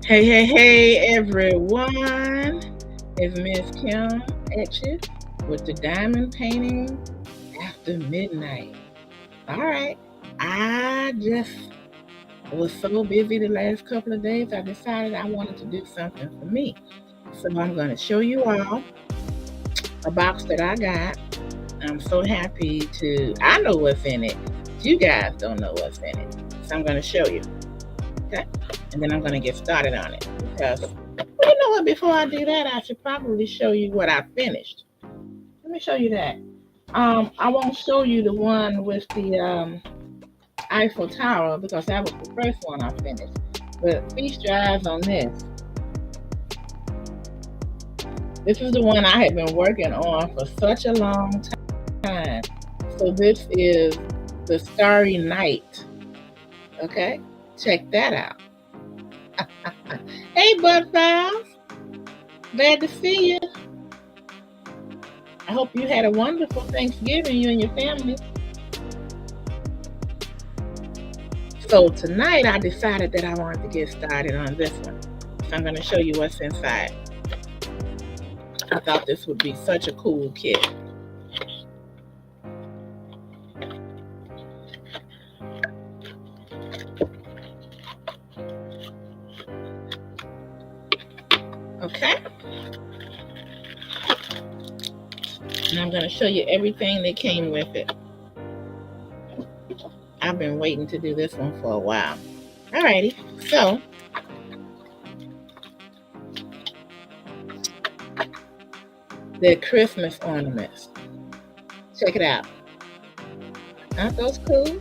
Hey, hey, hey, everyone. It's Miss Kim at you with the diamond painting after midnight. All right. I just was so busy the last couple of days, I decided I wanted to do something for me. So I'm going to show you all a box that I got. I'm so happy I know what's in it. You guys don't know what's in it. So I'm going to show you. Okay. And then I'm going to get started on it because you know what? Before I do that, I should probably show you what I finished. Let me show you that. I won't show you the one with the Eiffel Tower because that was the first one I finished. But feast your eyes on this. This is the one I have been working on for such a long time. So this is the Starry Night. Okay, check that out. Hey, Budfiles. Glad to see you. I hope you had a wonderful Thanksgiving, you and your family. So tonight I decided that I wanted to get started on this one. So I'm going to show you what's inside. I thought this would be such a cool kit. Okay. And I'm going to show you everything that came with it. I've been waiting to do this one for a while. Alrighty, so the Christmas ornaments. Check it out. Aren't those cool?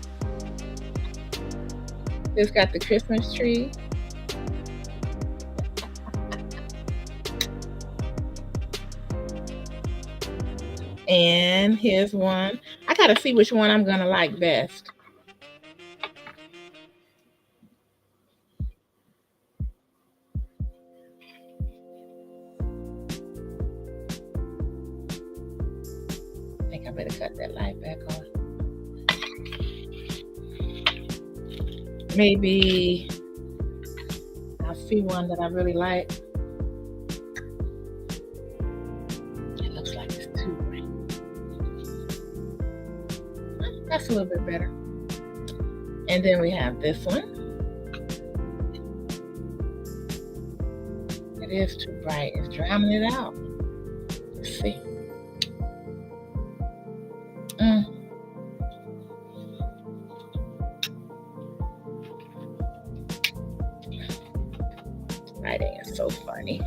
It's got the Christmas tree. And here's one. I gotta see which one I'm gonna like best. I think I better cut that light back on. Maybe I'll see one that I really like. It looks like it's too bright. That's a little bit better. And then we have this one. It is too bright. It's drowning it out. Let's see. Lighting is so funny.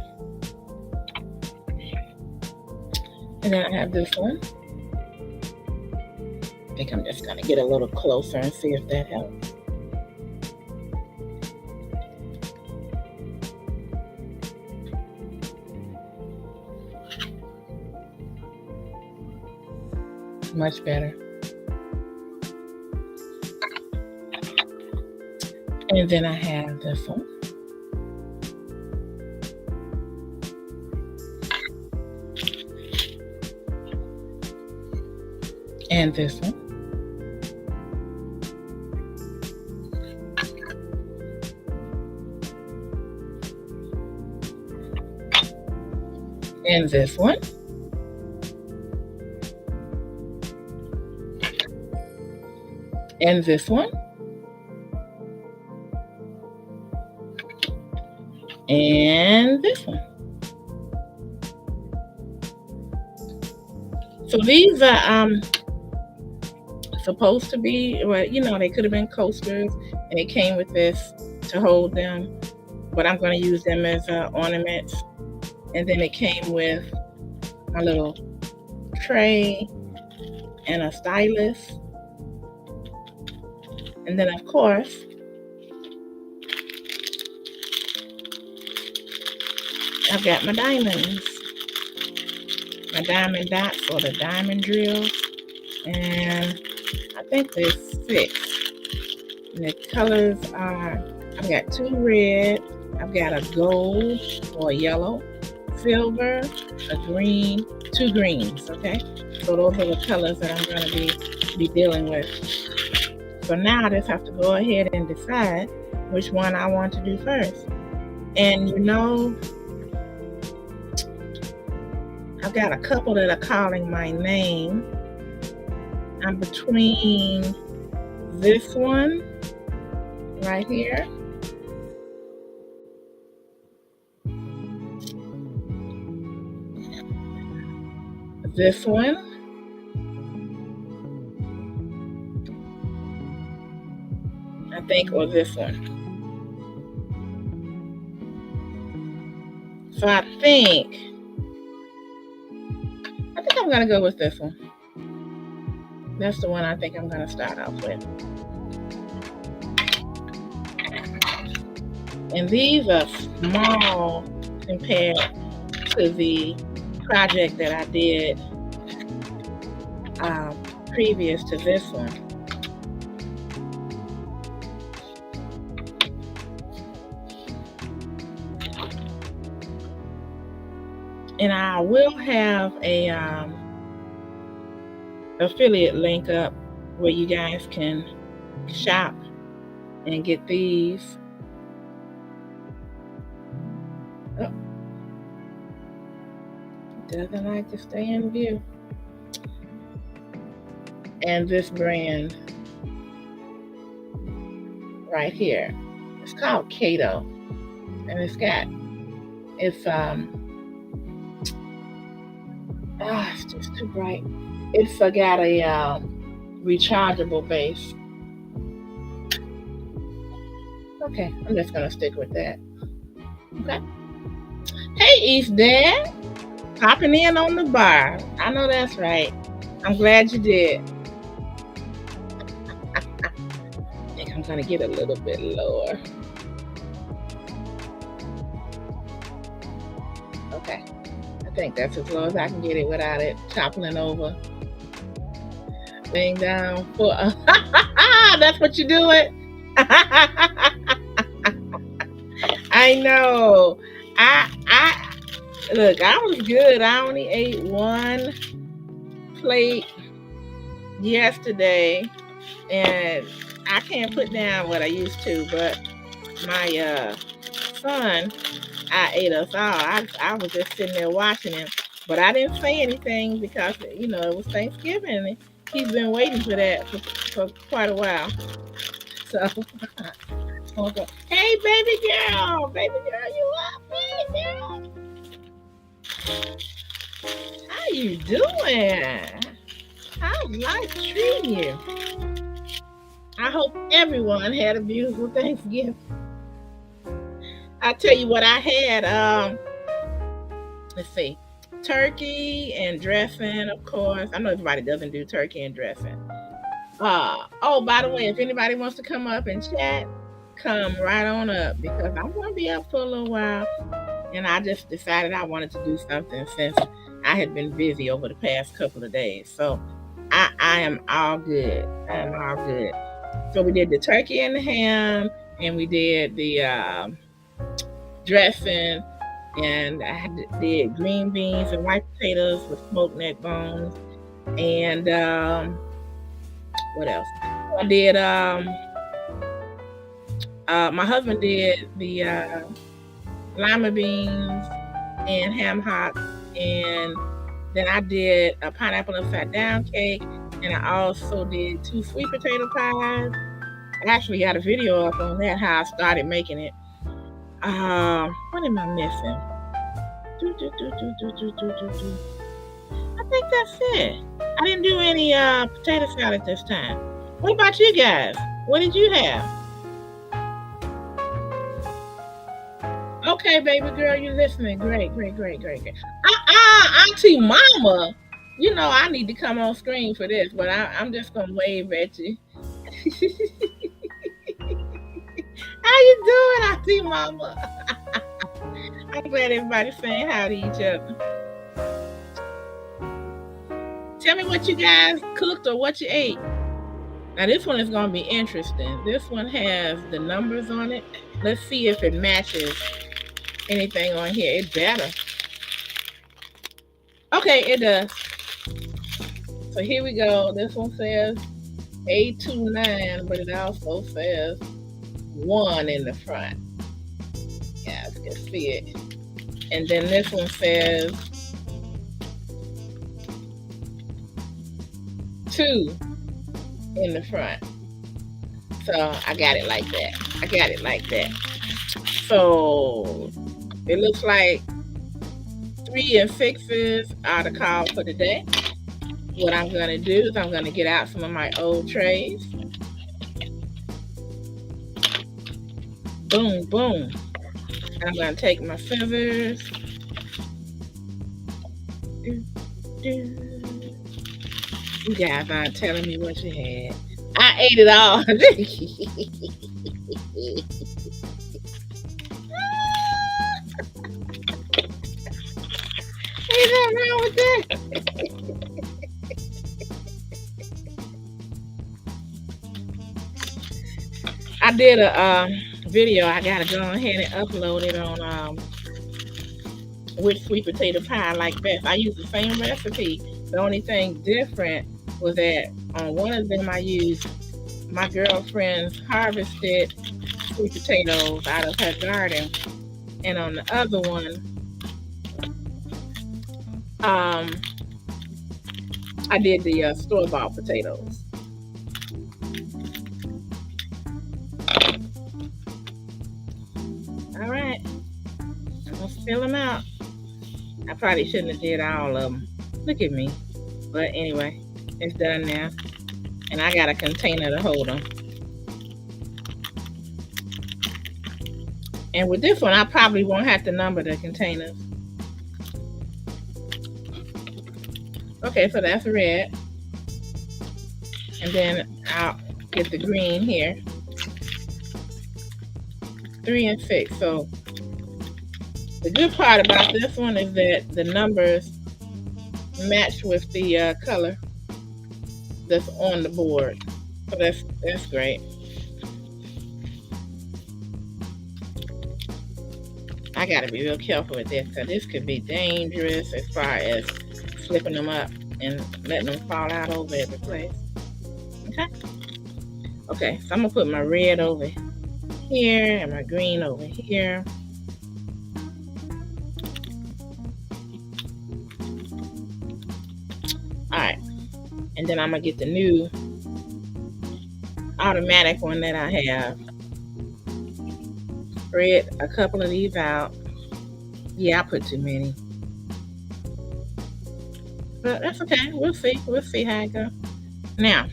And then I have this one. I think I'm just going to get a little closer and see if that helps. Much better. And then I have this one. And this one. And this one. And this one. And this one. So these are supposed to be, well, you know, they could have been coasters and it came with this to hold them, but I'm going to use them as ornaments. And then it came with a little tray and a stylus. And then, of course, I've got my diamonds, my diamond dots or the diamond drills. And I think there's 6. And the colors are, I've got 2 red, I've got a gold or a yellow, silver, a green, 2 greens, okay? So those are the colors that I'm going to be dealing with. So now I just have to go ahead and decide which one I want to do first. And I've got a couple that are calling my name. I'm between this one right here, this one, I think, or this one. So I think I'm gonna go with this one. That's the one I think I'm gonna start off with. And these are small compared to the project that I did previous to this one. And I will have a affiliate link up where you guys can shop and get these. Oh, doesn't like to stay in view. And this brand right here, it's called Kato, and it's just too bright. It's got a rechargeable base. Okay, I'm just gonna stick with that. Okay. Hey, East Dad, popping in on the bar. I know that's right. I'm glad you did. I think I'm gonna get a little bit lower. Okay. I think that's as low as I can get it without it toppling over. Laying down for that's what you do it. I know. Look, I was good. I only ate one plate yesterday, and I can't put down what I used to, but my son, I ate us all. I was just sitting there watching him, but I didn't say anything because it was Thanksgiving, and he's been waiting for that for quite a while. So, okay. Hey, baby girl, you up, baby girl? How you doing? How's life treating you? I hope everyone had a beautiful Thanksgiving. I'll tell you what I had. Let's see, turkey and dressing, of course. I know everybody doesn't do turkey and dressing. Oh, by the way, if anybody wants to come up and chat, come right on up, because I'm going to be up for a little while, and I just decided I wanted to do something since I had been busy over the past couple of days. So I am all good. I'm all good. So we did the turkey and the ham, and we did the dressing, and I did green beans and white potatoes with smoked neck bones, and what else? I did my husband did the lima beans and ham hocks, and then I did a pineapple upside down cake, and I also did 2 sweet potato pies. I actually got a video up on that, how I started making it. What am I missing? I think that's it. I didn't do any potato salad this time. What about you guys? What did you have? Okay, baby girl, you're listening. Great. Auntie Mama, I need to come on screen for this, but I'm just gonna wave at you. How you doing, Auntie Mama? I'm glad everybody's saying hi to each other. Tell me what you guys cooked or what you ate. Now this one is going to be interesting. This one has the numbers on it. Let's see if it matches anything on here. It better. Okay, it does. So here we go. This one says 829, but it also says 1 in the front. Yeah, it's can see it. And then this one says 2 in the front. So I got it like that. So it looks like 3 and 6s are the call for today. What I'm going to do is I'm going to get out some of my old trays. Boom, boom. I'm going to take my scissors. You guys aren't telling me what you had. I ate it all. Ain't nothing wrong with that. I did a video. I gotta go ahead and upload it on which sweet potato pie I like best. I use the same recipe. The only thing different was that on one of them I used my girlfriend's harvested sweet potatoes out of her garden, and on the other one, I did the store-bought potatoes. All right, I'm gonna spill them out. I probably shouldn't have did all of them. Look at me. But anyway, it's done now. And I got a container to hold them. And with this one, I probably won't have to number the containers. Okay, so that's red. And then I'll get the green here. 3 and 6. So the good part about this one is that the numbers match with the color that's on the board. So that's great. I gotta be real careful with this because this could be dangerous as far as flipping them up and letting them fall out over every place. Okay, so I'm gonna put my red over here and my green over here. Alright, and then I'm gonna get the new automatic one that I have. Spread a couple of these out. Yeah, I put too many. But that's okay. We'll see. We'll see how it goes. Now,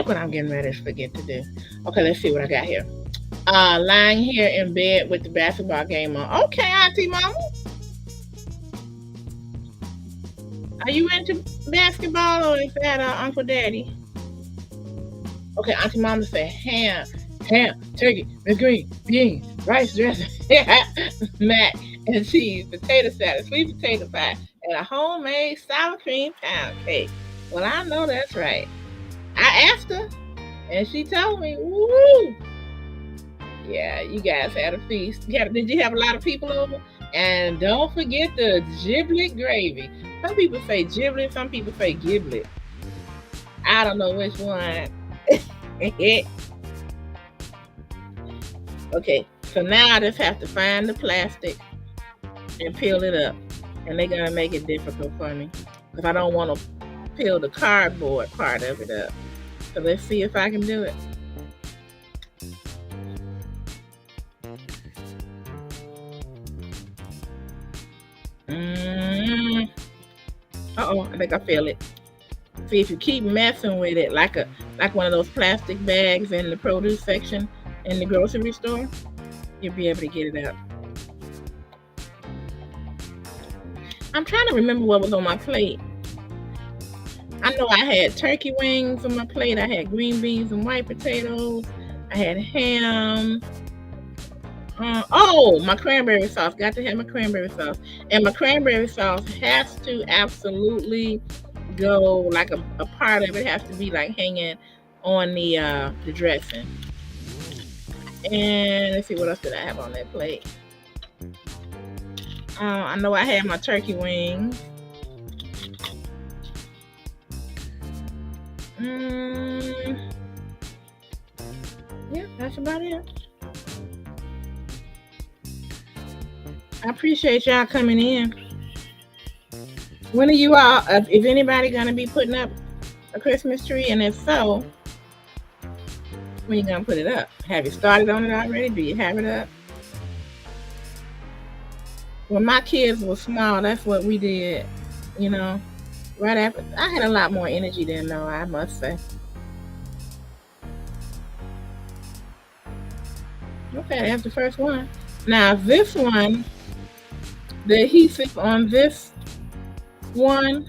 what I'm getting ready to forget to do. Okay, let's see what I got here. Lying here in bed with the basketball game on. Okay, Auntie Mama. Are you into basketball or is that Uncle Daddy? Okay, Auntie Mama said ham, turkey, Miss Green, beans, rice dressing, mac and cheese, potato salad, sweet potato pie, and a homemade sour cream pound cake. Well, I know that's right. I asked her, and she told me, woo! Yeah, you guys had a feast. Did you have a lot of people over? And don't forget the giblet gravy. Some people say giblet, some people say giblet. I don't know which one. Okay, so now I just have to find the plastic and peel it up. And they're going to make it difficult for me because I don't want to peel the cardboard part of it up. So let's see if I can do it. Uh-oh, I think I feel it. See, if you keep messing with it like one of those plastic bags in the produce section in the grocery store, you'll be able to get it out. I'm trying to remember what was on my plate. I know I had turkey wings on my plate. I had green beans and white potatoes. I had ham. My cranberry sauce. Got to have my cranberry sauce. And my cranberry sauce has to absolutely go, like a part of it has to be like hanging on the dressing. And let's see, what else did I have on that plate? I know I had my turkey wings. Yeah, that's about it. I appreciate y'all coming in. When are you all, if anybody gonna be putting up a Christmas tree, and if so, when you gonna put it up? Have you started on it already? Do you have it up? When my kids were small, that's what we did. You know, right after I had a lot more energy then, though, I must say. Okay, that's the first one. Now this one, the adhesive on this one.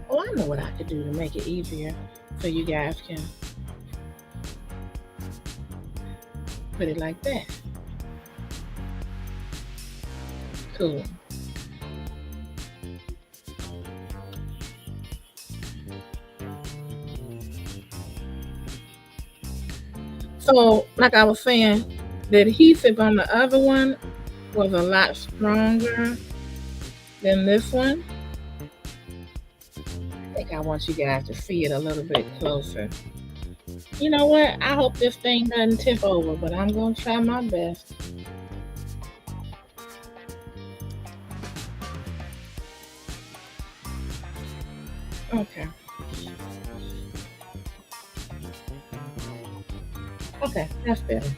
Oh, I know what I could do to make it easier so you guys can put it like that. Cool. So, like I was saying, the adhesive on the other one was a lot stronger than this one. I think I want you guys to see it a little bit closer. You know what? I hope this thing doesn't tip over, but I'm going to try my best. Okay. Okay, that's better.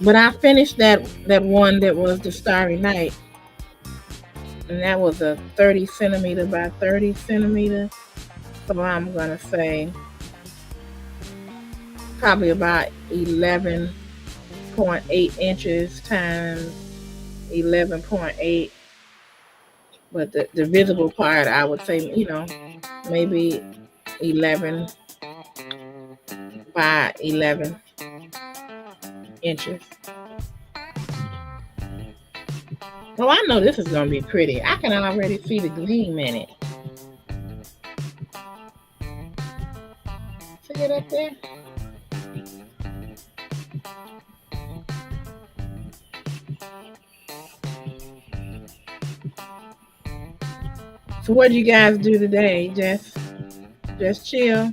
But I finished that one that was the Starry Night, and that was a 30 centimeter by 30 centimeter. So I'm gonna say probably about 11.8 inches times 11.8. But the visible part, I would say, maybe 11 by 11 inches. Oh, I know this is going to be pretty. I can already see the gleam in it. See it up there? So what did you guys do today? Just chill?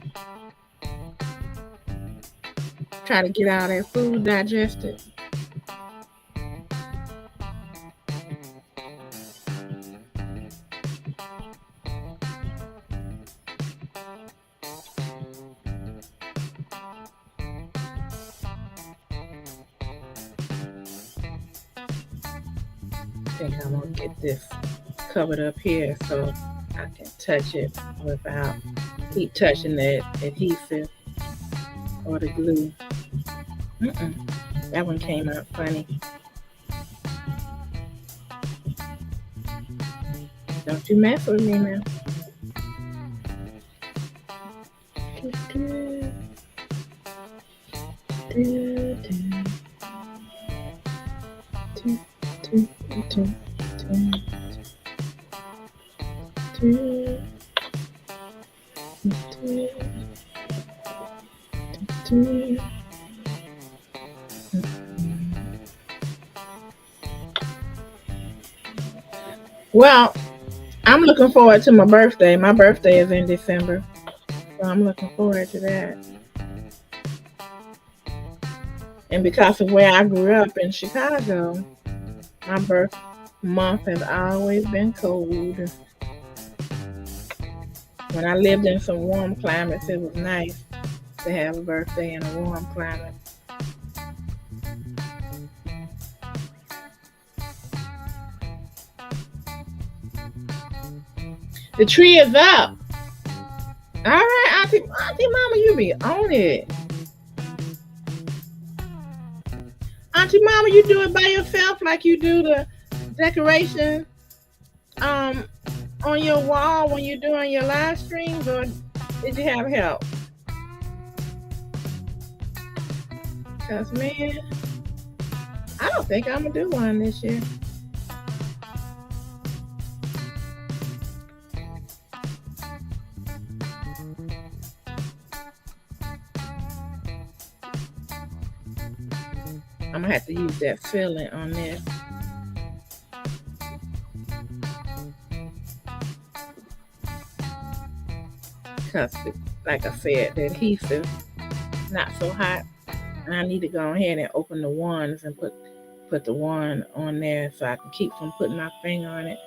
Try to get all that food digested? I think I'm going to get this covered up here so I can touch it without keep touching the adhesive or the glue. That one came out funny. Don't you mess with me now. Well, I'm looking forward to my birthday. My birthday is in December, so I'm looking forward to that. And because of where I grew up in Chicago, my birth month has always been cold. When I lived in some warm climates, it was nice to have a birthday in a warm climate. The tree is up. All right, Auntie Mama, you be on it. Auntie Mama, you do it by yourself like you do the decoration on your wall when you're doing your live streams, or did you have help? Because, man, I don't think I'm going to do one this year. I'm going to have to use that filling on this. Because, like I said, the adhesive not so hot. And I need to go ahead and open the ones and put the one on there so I can keep from putting my finger on it.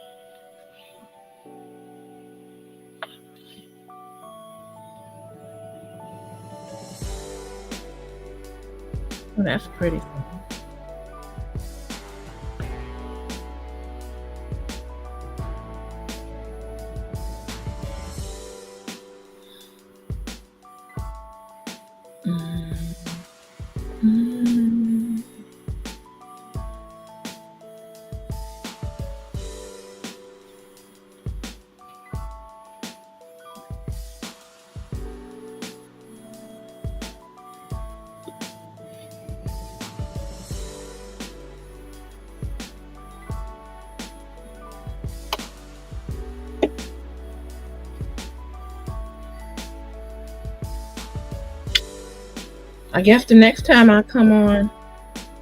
Oh, that's pretty cool. I guess the next time I come on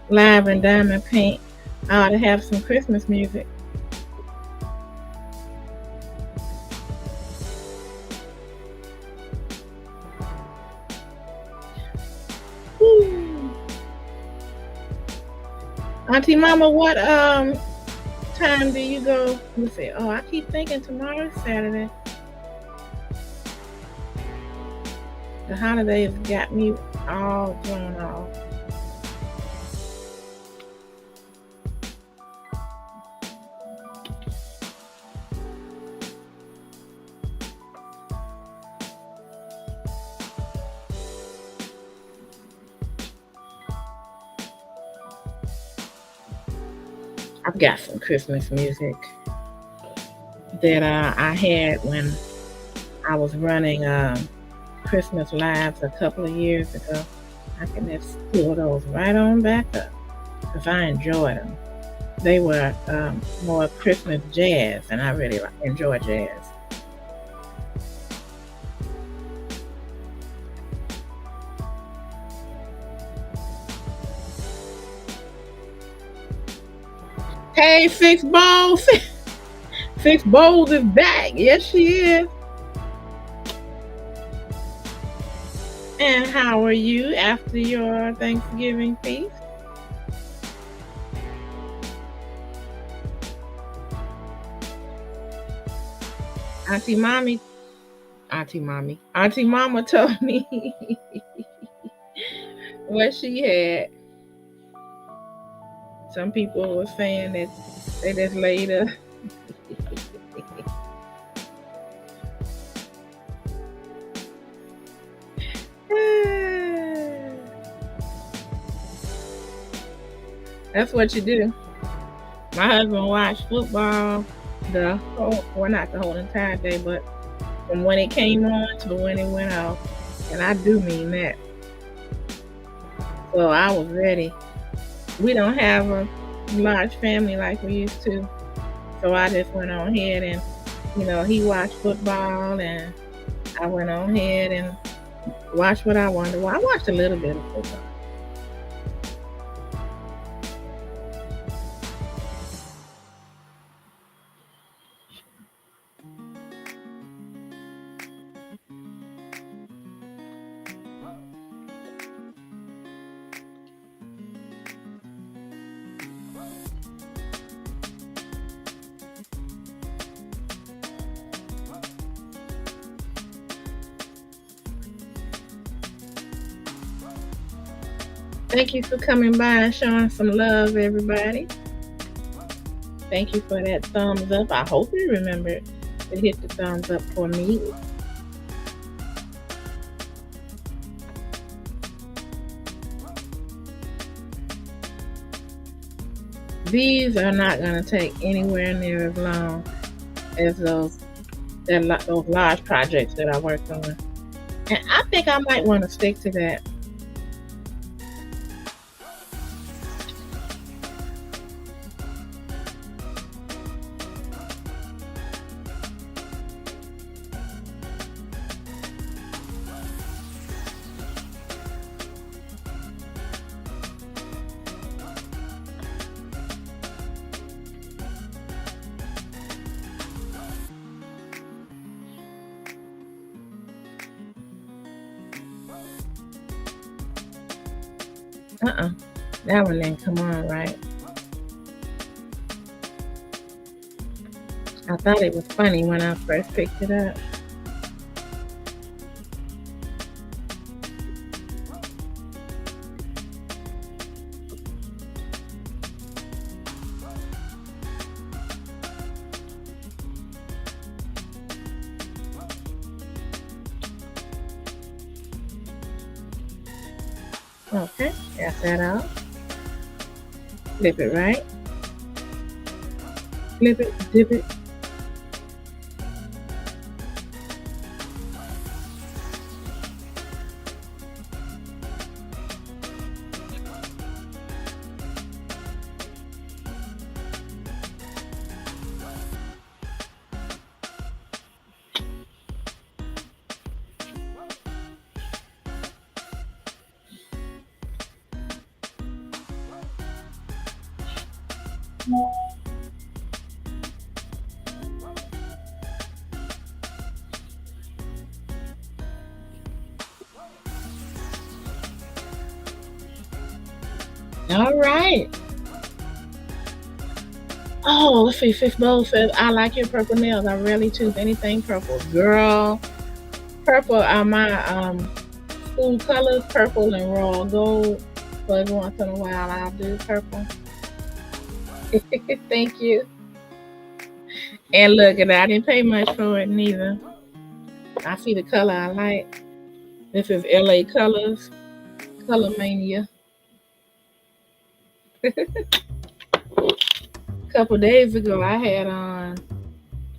live and diamond paint, I ought to have some Christmas music. Woo. Auntie Mama, what time do you go? Let me see. Oh, I keep thinking tomorrow's Saturday. The holidays got me all thrown off. I've got some Christmas music that I had when I was running Christmas lives a couple of years ago. I can just pull those right on back up because I enjoyed them. They were more Christmas jazz, and I really enjoy jazz. Hey, Six Bowls. Six Bowls is back. Yes, she is. And how are you after your Thanksgiving feast? Auntie Mama told me what she had. Some people were saying that they just laid her. That's what you do. My husband watched football not the whole entire day, but from when it came on to when it went off. And I do mean that. So I was ready. We don't have a large family like we used to. So I just went on ahead and, he watched football and I went on ahead and watched what I wanted to watch. I watched a little bit of football. Thank you for coming by and showing some love, everybody. Thank you for that thumbs up. I hope you remember to hit the thumbs up for me. These are not going to take anywhere near as long as those large projects that I worked on. And I think I might want to stick to that. Uh-uh. That one didn't come on right. I thought it was funny when I first picked it up. Okay, got that out. Flip it right. Flip it, dip it. All right. Oh, let's see. Fish Bowl says, I like your purple nails. I rarely choose anything purple. Girl, purple are my school colors, purple and raw gold. So every once in a while I'll do purple. Thank you. And look, and I didn't pay much for it neither. I see the color I like. This is LA Colors, Color Mania. A couple days ago I had on,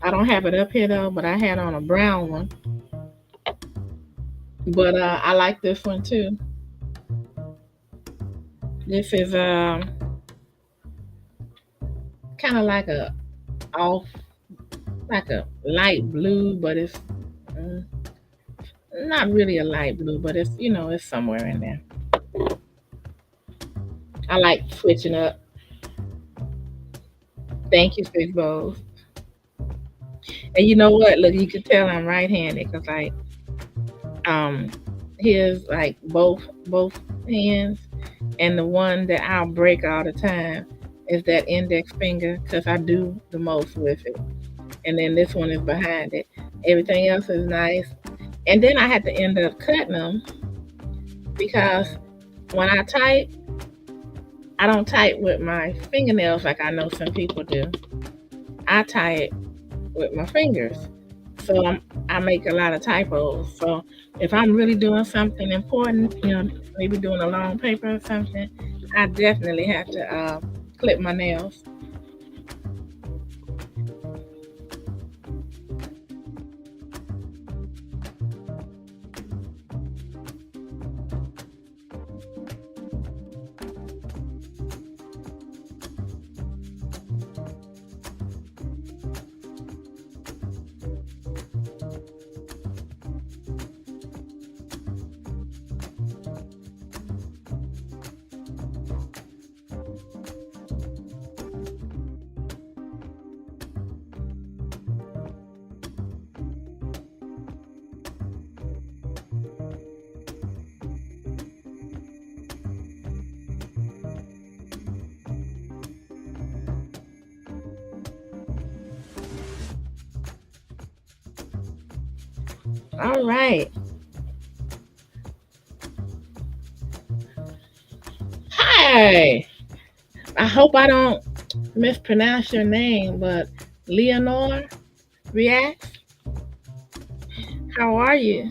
I don't have it up here though, but I had on a brown one. But I like this one too. This is kind of like a off, like a light blue, but it's mm, not really a light blue, but it's it's somewhere in there. I like switching up. Thank you, Fish Bowls. And you know what? Look, you can tell I'm right-handed because um here's like both hands, and the one that I'll break all the time is that index finger because I do the most with it. And then this one is behind it. Everything else is nice. And then I had to end up cutting them because when I type, I don't type with my fingernails like I know some people do. I type with my fingers. So I make a lot of typos. So if I'm really doing something important, maybe doing a long paper or something, I definitely have to clip my nails. All right. Hi. I hope I don't mispronounce your name, but Leonore Reacts. How are you?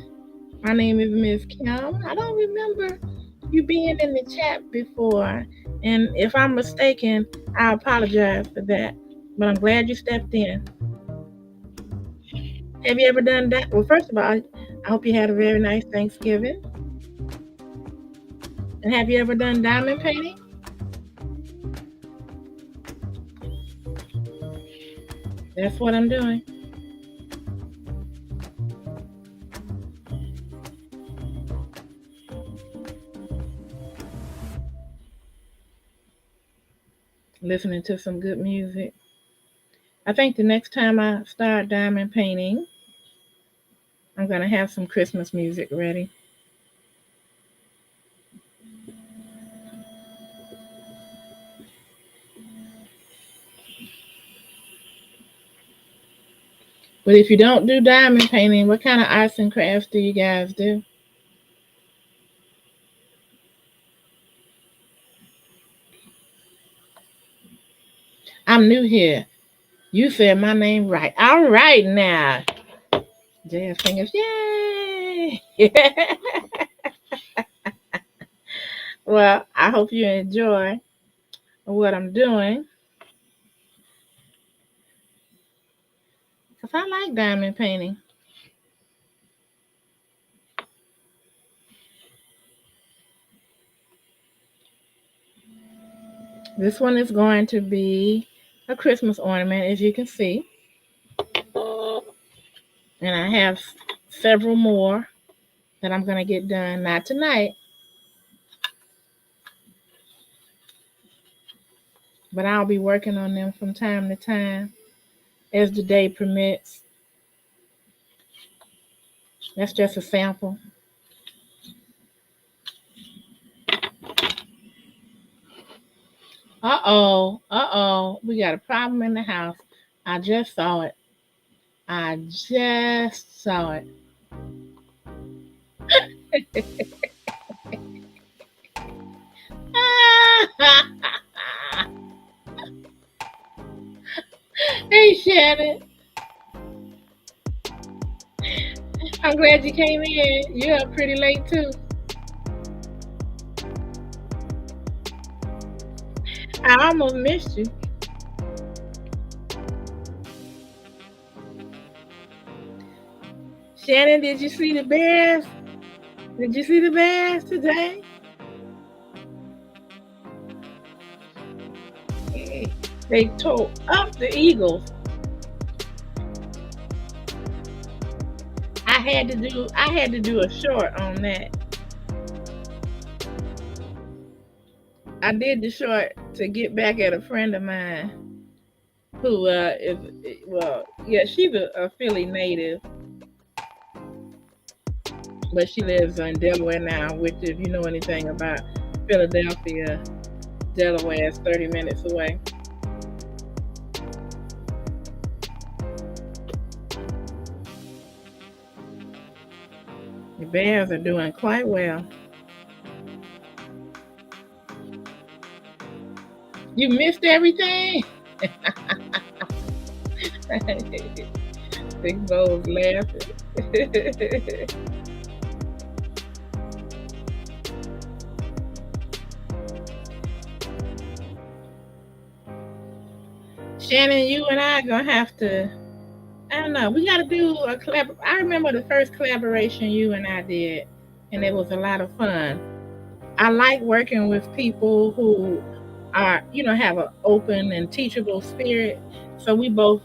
My name is Miss Kim. I don't remember you being in the chat before. And if I'm mistaken, I apologize for that. But I'm glad you stepped in. Have you ever done that? Well, first of all, I hope you had a very nice Thanksgiving. And have you ever done diamond painting? That's what I'm doing. Listening to some good music. I think the next time I start diamond painting, I'm going to have some Christmas music ready. But if you don't do diamond painting, what kind of arts and crafts do you guys do? I'm new here. You said my name right. All right now. Jazz fingers, yay! Well, I hope you enjoy what I'm doing. Because I like diamond painting. This one is going to be a Christmas ornament, as you can see. And I have several more that I'm going to get done. Not tonight, but I'll be working on them from time to time as the day permits. That's just a sample. Uh-oh. We got a problem in the house. I just saw it. I just saw it. Hey, Shannon. I'm glad you came in. You're up pretty late, too. I almost missed you. Shannon, did you see the Bears? Did you see the Bears today? They tore up the Eagles. I had to do a short on that. I did the short to get back at a friend of mine who is, well, yeah, she's a Philly native, but she lives in Delaware now, which, if you know anything about Philadelphia, Delaware is 30 minutes away. The Bears are doing quite well. You missed everything? Big Bo's laughing. Shannon, you and I are gonna have to. I don't know. We got to do a collab. I remember the first collaboration you and I did, and it was a lot of fun. I like working with people who are, have an open and teachable spirit, so we both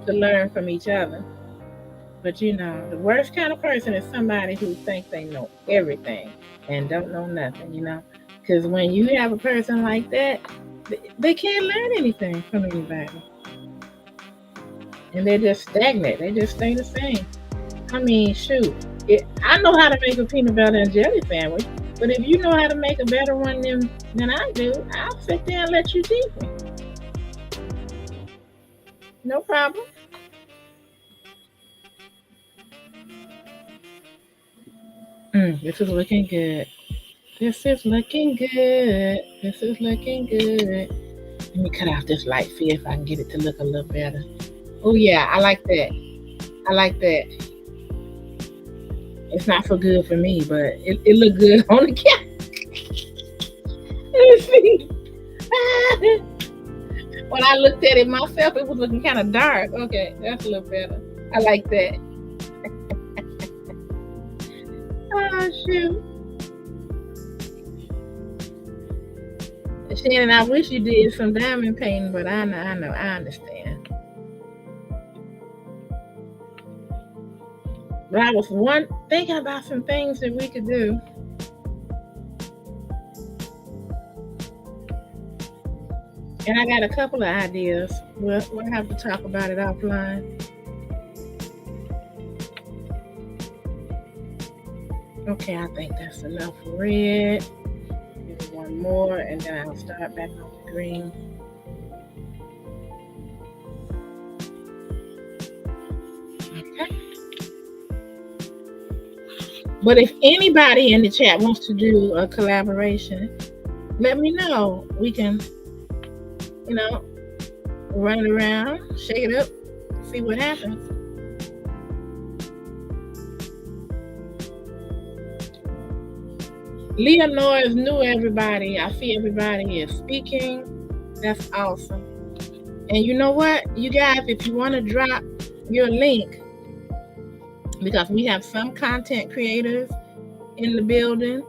to learn from each other. But the worst kind of person is somebody who thinks they know everything and don't know nothing. Because when you have a person like that, they can't learn anything from anybody. And they're just stagnant. They just stay the same. I mean, shoot. I know how to make a peanut butter and jelly sandwich, but if you know how to make a better one than I do, I'll sit there and let you teach me. No problem. This is looking good. This is looking good. This is looking good. Let me cut off this light, see if I can get it to look a little better. Oh, yeah, I like that. I like that. It's not so good for me, but it looked good on the camera. Let me see. When I looked at it myself, it was looking kind of dark. Okay, that's a little better. I like that. Oh, shoot. Shannon, I wish you did some diamond painting, but I understand. But I was thinking about some things that we could do. And I got a couple of ideas. We'll have to talk about it offline. Okay, I think that's enough red. Maybe one more, and then I'll start back on the green. But if anybody in the chat wants to do a collaboration, let me know. We can, run it around, shake it up, see what happens. Leonore is new, everybody. I see everybody is speaking. That's awesome. And you know what, you guys, if you want to drop your link, because we have some content creators in the building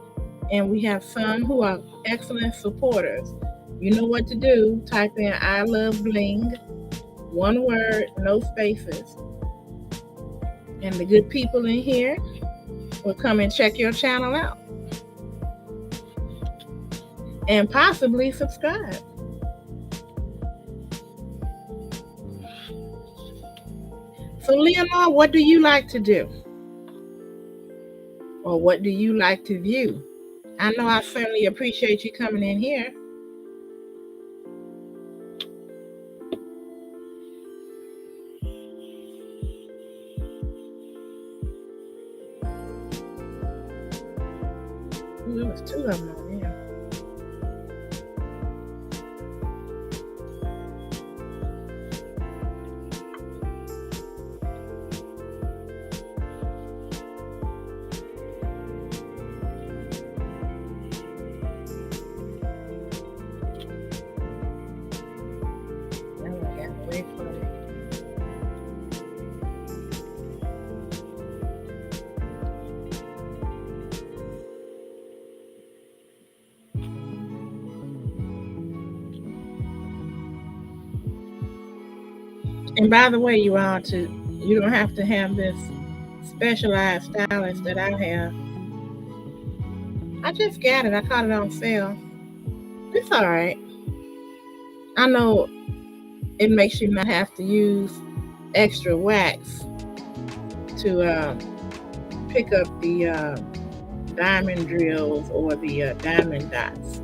and we have some who are excellent supporters. You know what to do. Type in I love bling, one word, no spaces, and the good people in here will come and check your channel out and possibly subscribe. So Leonore, what do you like to do? Or what do you like to view? I know I certainly appreciate you coming in here. Ooh, there was two of them on there. And by the way, you don't have to have this specialized stylist that I have. I just got it. I caught it on sale. It's all right. I know it makes you not have to use extra wax to pick up the diamond drills or the diamond dots.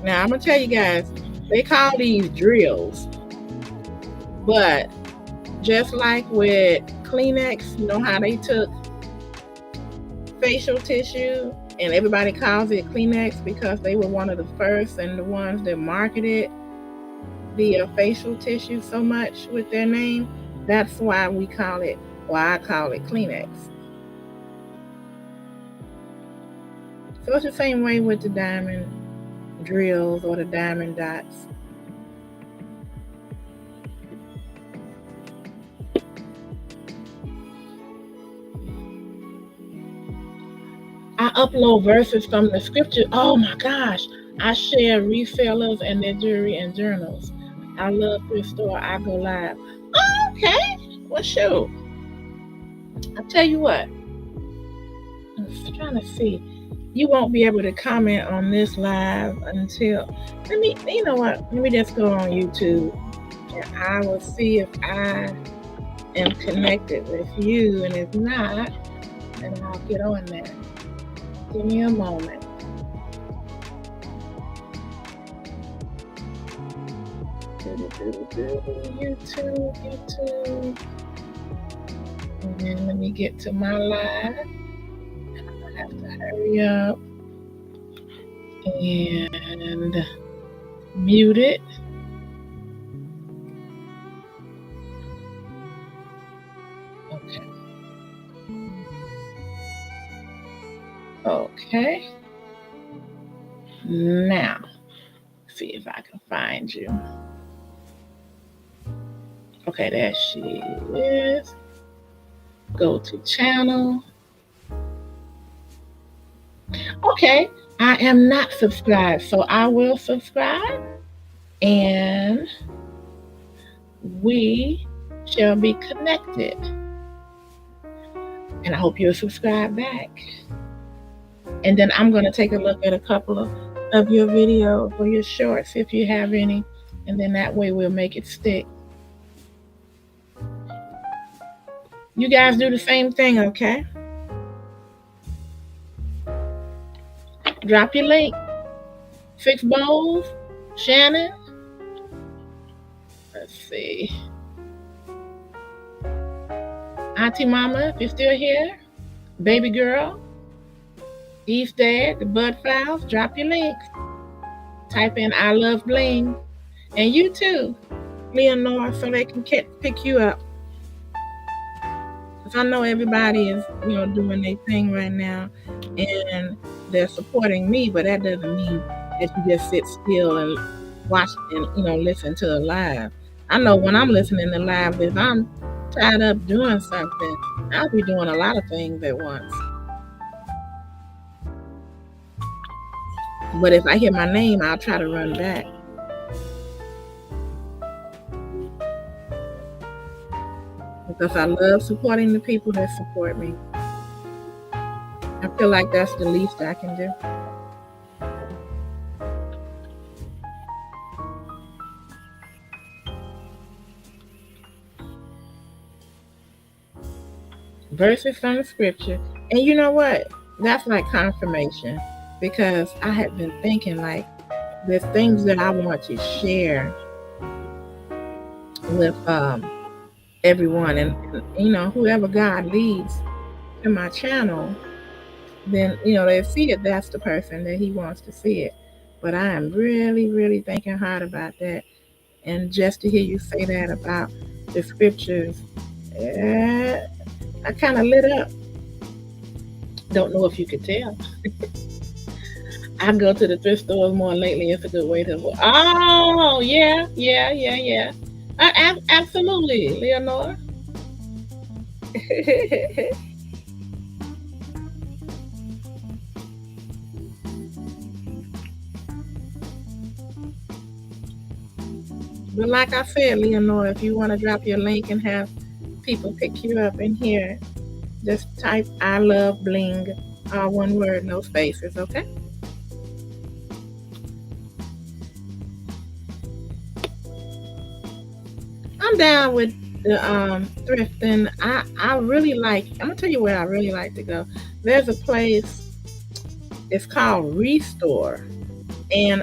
Now, I'm going to tell you guys, they call these drills. But just like with Kleenex, you know how they took facial tissue and everybody calls it Kleenex because they were one of the first and the ones that marketed the facial tissue so much with their name. That's why I call it Kleenex. So it's the same way with the diamond drills or the diamond dots. I upload verses from the scripture. Oh my gosh. I share resellers and their jewelry and journals. I love thrift store. I go live. Oh, okay. Well, shoot. I'll tell you what. I'm trying to see. You won't be able to comment on this live until, you know what? Let me just go on YouTube and I will see if I am connected with you. And if not, then I'll get on there. Give me a moment. YouTube. And then let me get to my live. And I'm going to have to hurry up and mute it. Okay. Now, see if I can find you. Okay, there she is. Go to channel. Okay, I am not subscribed, so I will subscribe and we shall be connected. And I hope you'll subscribe back. And then I'm going to take a look at a couple of your videos or your shorts if you have any. And then that way we'll make it stick. You guys do the same thing, okay? Drop your link. Fix Bowls, Shannon. Let's see. Auntie Mama, if you're still here, Baby girl, Eve's dad, the Bud Files, drop your links. Type in I love bling. And you too, Leonore, so they can pick you up. Because I know everybody is, doing their thing right now and they're supporting me, but that doesn't mean that you just sit still and watch and, listen to a live. I know when I'm listening to live, if I'm tied up doing something, I'll be doing a lot of things at once. But if I hear my name, I'll try to run back. Because I love supporting the people that support me. I feel like that's the least I can do. Verses from the scripture. And you know what? That's like confirmation. Because I have been thinking like there's things that I want to share with everyone, and whoever God leads to my channel, then they see it, that's the person that he wants to see it. But I am really, really thinking hard about that. And just to hear you say that about the scriptures, I kind of lit up. Don't know if you could tell. I go to the thrift stores more lately. It's a good way to. Oh, yeah. Absolutely, Leonore. But like I said, Leonore, if you want to drop your link and have people pick you up in here, just type I love bling, all one word, no spaces, okay? I'm down with the thrifting. I really like, I'm gonna tell you where I really like to go. There's a place, it's called Restore. And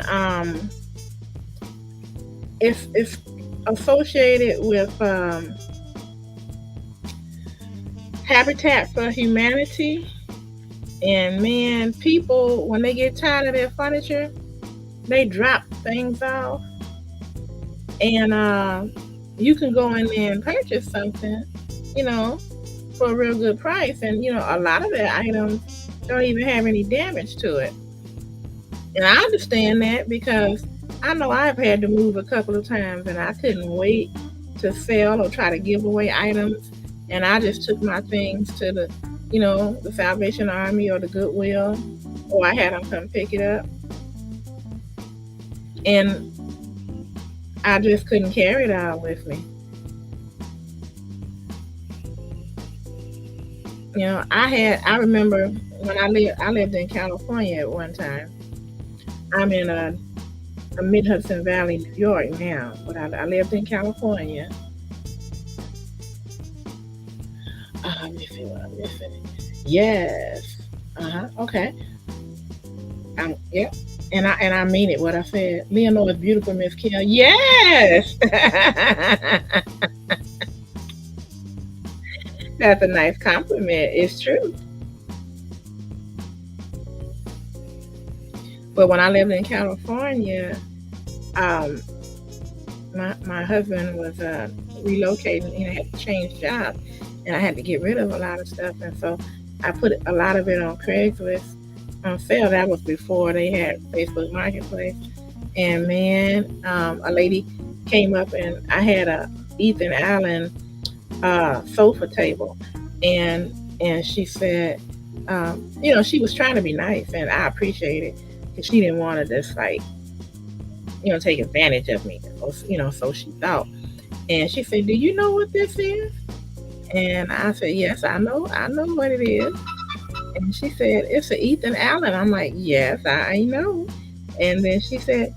it's associated with Habitat for Humanity. And man, people, when they get tired of their furniture, they drop things off. And you can go in there and purchase something, for a real good price. And, a lot of their items don't even have any damage to it. And I understand that because I know I've had to move a couple of times and I couldn't wait to sell or try to give away items. And I just took my things to the Salvation Army or the Goodwill, or I had them come pick it up. And I just couldn't carry it all with me. I remember when I lived in California at one time. I'm in a Mid-Hudson Valley, New York now, but I lived in California. Let me see what I'm missing. Yes. Okay. Yep. And I mean it what I said. Leonore is beautiful, Miss Kim. Yes. That's a nice compliment. It's true. But when I lived in California, my husband was relocating. He had to change jobs, and I had to get rid of a lot of stuff. And so I put a lot of it on Craigslist on sale. That was before they had Facebook Marketplace. And man, a lady came up, and I had a Ethan Allen sofa table, and she said, she was trying to be nice, and I appreciate it, because she didn't want to just like, take advantage of me, or, so she thought. And she said, "Do you know what this is?" And I said, "Yes, I know what it is." And she said, "It's an Ethan Allen." I'm like, "Yes, I know." And then she said,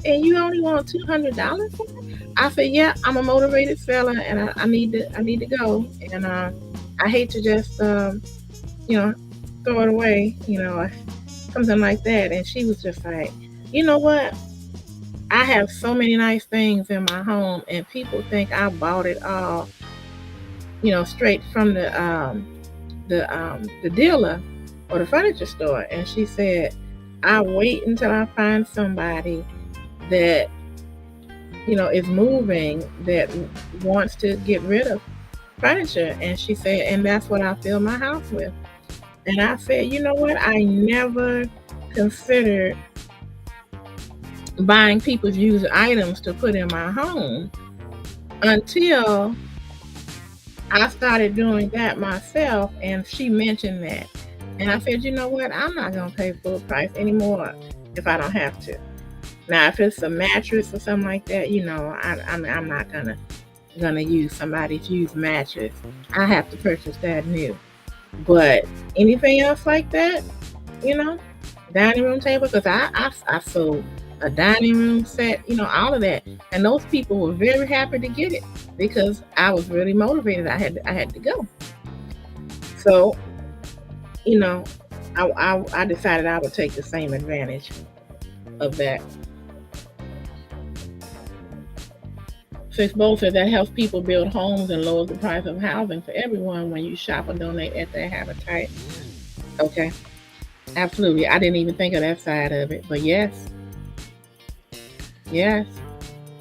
"And you only want $200 for it?" I said, "Yeah, I'm a motivated seller, and I need to go, and I hate to just throw it away, something like that." And she was just like, "You know what? I have so many nice things in my home, and people think I bought it all, straight from the the dealer or the furniture store, and she said, I wait until I find somebody that is moving, that wants to get rid of furniture. And she said, and that's what I fill my house with. And I said, you know what? I never considered buying people's used items to put in my home until I started doing that myself, and she mentioned that. And I said, you know what? I'm not going to pay full price anymore if I don't have to. Now, if it's a mattress or something like that, I'm not gonna use somebody's used mattress. I have to purchase that new. But anything else like that, dining room table, because I sold a dining room set, all of that, and those people were very happy to get it because I was really motivated. I had to go. So, I decided I would take the same advantage of that. Both said that helps people build homes and lowers the price of housing for everyone when you shop or donate at their habitat. Okay, absolutely. I didn't even think of that side of it, but yes,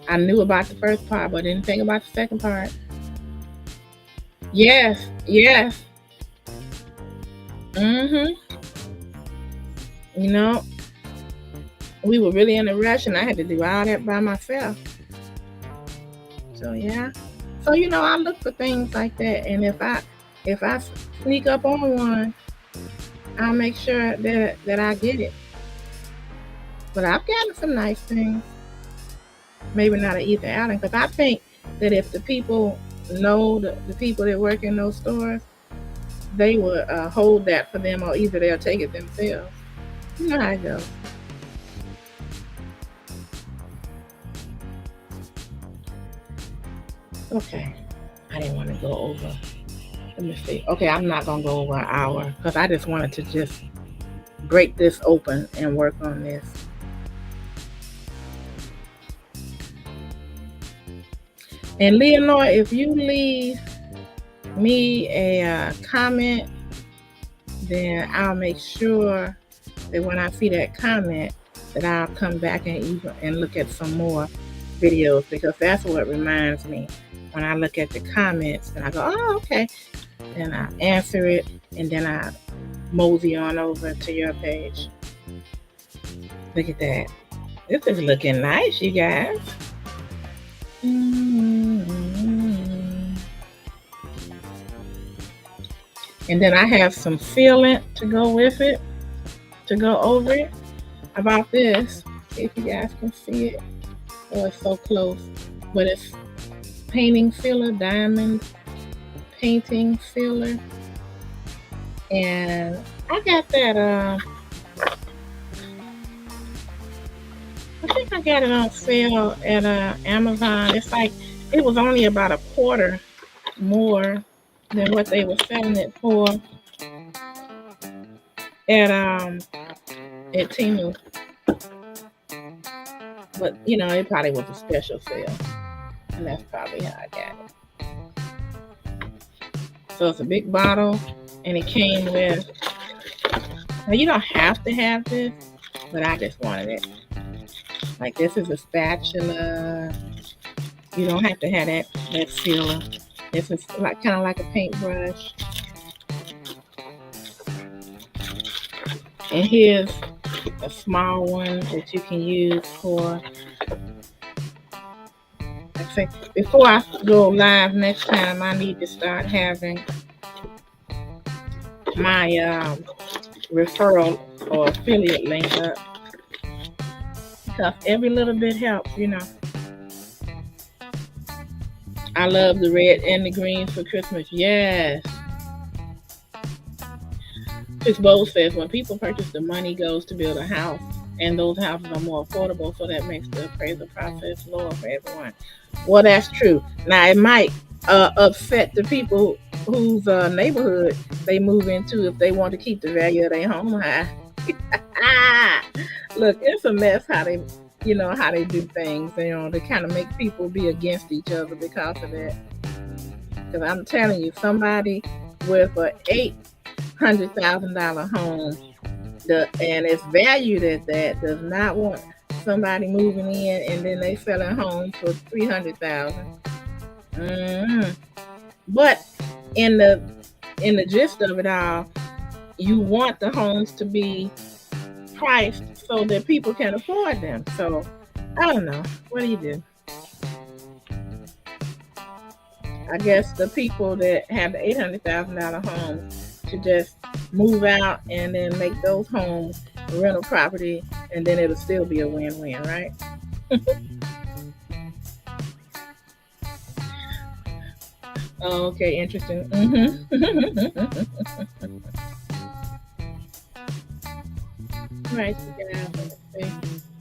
I knew about the first part, but didn't think about the second part. Yes. We were really in a rush, and I had to do all that by myself. So yeah. So I look for things like that, and if I sneak up on one, I'll make sure that I get it. But I've gotten some nice things. Maybe not at Ethan Allen, because I think that if the people know the people that work in those stores, they will hold that for them, or either they'll take it themselves. You know how it goes. Okay, I didn't want to go over. Let me see. Okay, I'm not going to go over an hour because I just wanted to just break this open and work on this. And Leonore, if you leave me a comment, then I'll make sure that when I see that comment, that I'll come back and look at some more videos, because that's what reminds me when I look at the comments and I go, oh, okay. Then I answer it, and then I mosey on over to your page. Look at that. This is looking nice, you guys. And then I have some sealant to go with it, to go over it. About this, if you guys can see it. Oh, it's so close. But it's painting filler, diamond painting filler. And I got that, I think I got it on sale at Amazon. It's like, it was only about a quarter more than what they were selling it for at Temu. But it probably was a special sale, and that's probably how I got it. So it's a big bottle, and it came with, now you don't have to have this, but I just wanted it. Like, this is a spatula. You don't have to have that sealer. This is kind of like a paintbrush. And here's a small one that you can use for, before I go live next time, I need to start having my referral or affiliate link up, because every little bit helps, I love the red and the green for Christmas. Yes. Chris Bowles says, when people purchase, the money goes to build a house, and those houses are more affordable, so that makes the appraisal process lower for everyone. Well, that's true. Now, it might upset the people whose neighborhood they move into if they want to keep the value of their home high. Look, it's a mess how they do things, to kind of make people be against each other because of that. Because I'm telling you, somebody with an $100,000 home, and it's valued at that, does not want somebody moving in and then they selling home for 300,000. But in the gist of it all, you want the homes to be priced so that people can afford them. So I don't know. What do you do? I guess the people that have the $800,000 homes should just move out and then make those homes rental property, and then it'll still be a win-win, right? Oh, okay, interesting. Right, let's see.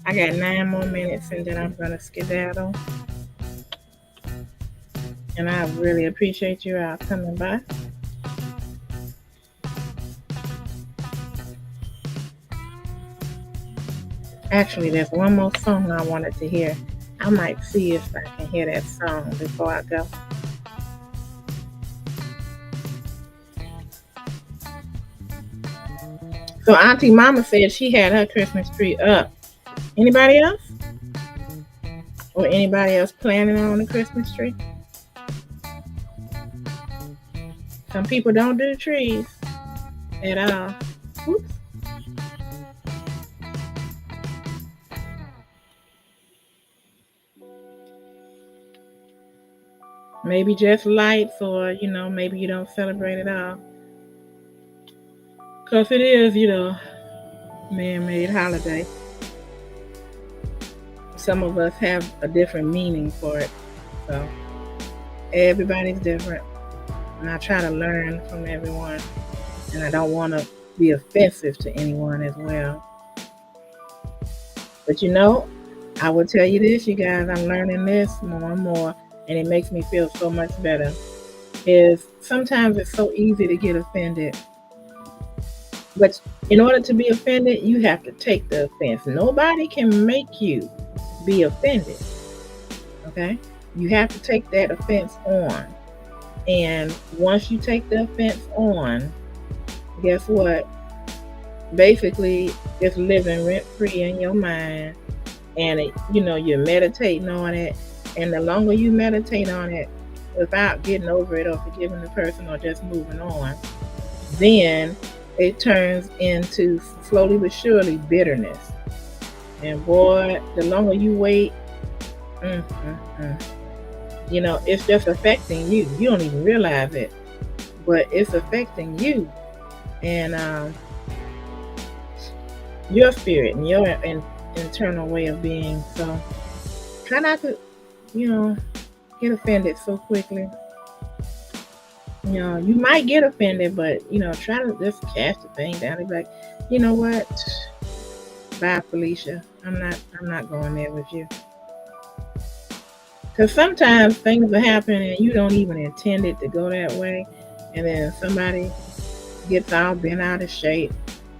I got 9 more minutes and then I'm gonna skedaddle. And I really appreciate you all coming by. Actually, there's one more song I wanted to hear. I might see if I can hear that song before I go. So Auntie Mama said she had her Christmas tree up. Anybody else? Or anybody else planning on a Christmas tree? Some people don't do trees at all. Oops. Maybe just lights, or maybe you don't celebrate at all. Because it is, man-made holiday. Some of us have a different meaning for it. So everybody's different. And I try to learn from everyone. And I don't want to be offensive to anyone as well. But I will tell you this, you guys, I'm learning this more and more, and it makes me feel so much better. Is sometimes it's so easy to get offended. But in order to be offended, you have to take the offense. Nobody can make you be offended. Okay? You have to take that offense on. And once you take the offense on, guess what? Basically, it's living rent-free in your mind. And, you're meditating on it. And the longer you meditate on it without getting over it or forgiving the person or just moving on, then it turns into, slowly but surely, bitterness. And boy, the longer you wait, it's just affecting you. You don't even realize it, but it's affecting you and your spirit and your internal way of being. So try not to, get offended so quickly. You might get offended, but try to just cast the thing down and be like, you know what? Bye, Felicia. I'm not going there with you. Because sometimes things will happen and you don't even intend it to go that way. And then somebody gets all bent out of shape.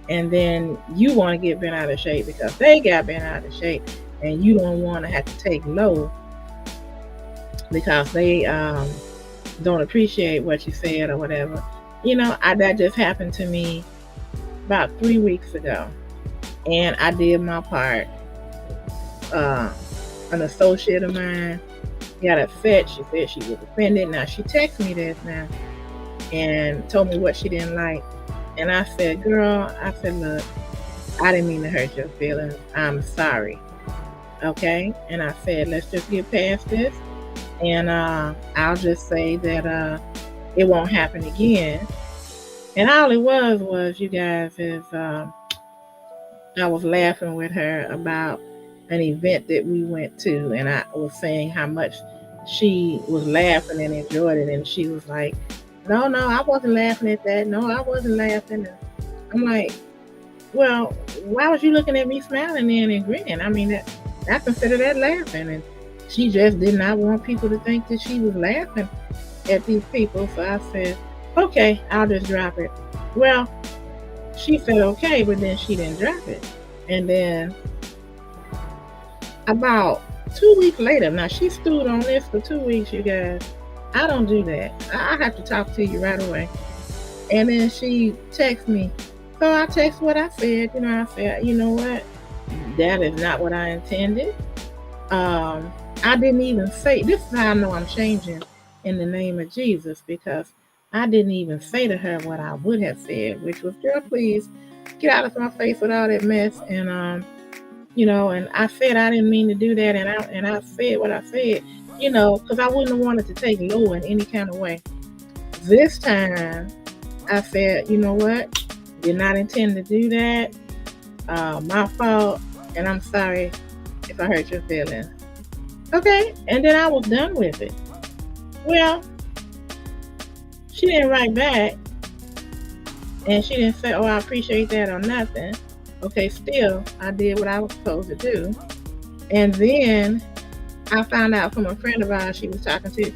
And then you want to get bent out of shape because they got bent out of shape. And you don't want to have to take low because they don't appreciate what you said or whatever. That just happened to me about 3 weeks ago. And I did my part. An associate of mine got upset. She said she was offended. Now she texted me this now and told me what she didn't like. And I said, girl, look, I didn't mean to hurt your feelings. I'm sorry. Okay? And I said, let's just get past this. And I'll just say that it won't happen again. And all it was, you guys, is I was laughing with her about an event that we went to, and I was saying how much she was laughing and enjoyed it, and she was like, no, I wasn't laughing at that. No, I wasn't laughing. And I'm like, well, why was you looking at me smiling then and grinning? I mean, I consider that laughing. And she just did not want people to think that she was laughing at these people. So I said, okay, I'll just drop it. Well, she said okay, but then she didn't drop it. And then about 2 weeks later, now she stewed on this for 2 weeks, you guys. I don't do that. I have to talk to you right away. And then she texts me. So I text what I said. I said, you know what? That is not what I intended. I didn't even say, this is how I know I'm changing in the name of Jesus, because I didn't even say to her what I would have said, which was, girl, please get out of my face with all that mess. And and I said I didn't mean to do that, and I said what I said, because I wouldn't have wanted to take low in any kind of way. This time I said, you know what? Did not intend to do that. My fault, and I'm sorry if I hurt your feelings. Okay, and then I was done with it. Well, she didn't write back, and she didn't say, oh, I appreciate that or nothing. Okay, still, I did what I was supposed to do. And then I found out from a friend of ours she was talking to,